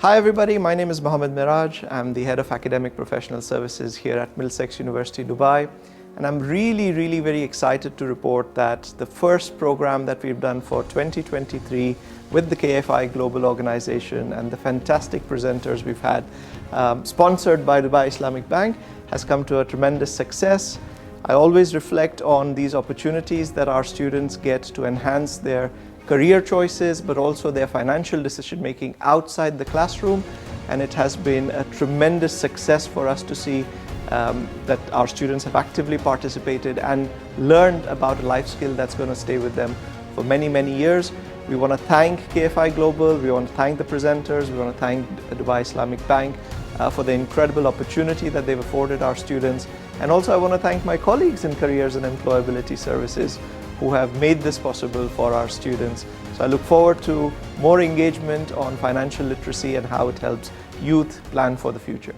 Hi everybody, my name is Mohammed Miraj. I'm the Head of Academic Professional Services here at Middlesex University, Dubai. And I'm really very excited to report that the first program that we've done for 2023 with the KFI Global organization and the fantastic presenters we've had, sponsored by Dubai Islamic Bank, has come to a tremendous success. I always reflect on these opportunities that our students get to enhance their career choices, but also their financial decision making outside the classroom. And it has been a tremendous success for us to see that our students have actively participated and learned about a life skill that's going to stay with them for many years. We want to thank KFI Global, we want to thank the presenters, we want to thank Dubai Islamic Bank for the incredible opportunity that they've afforded our students. And also I want to thank my colleagues in Careers and Employability Services who have made this possible for our students. So I look forward to more engagement on financial literacy and how it helps youth plan for the future.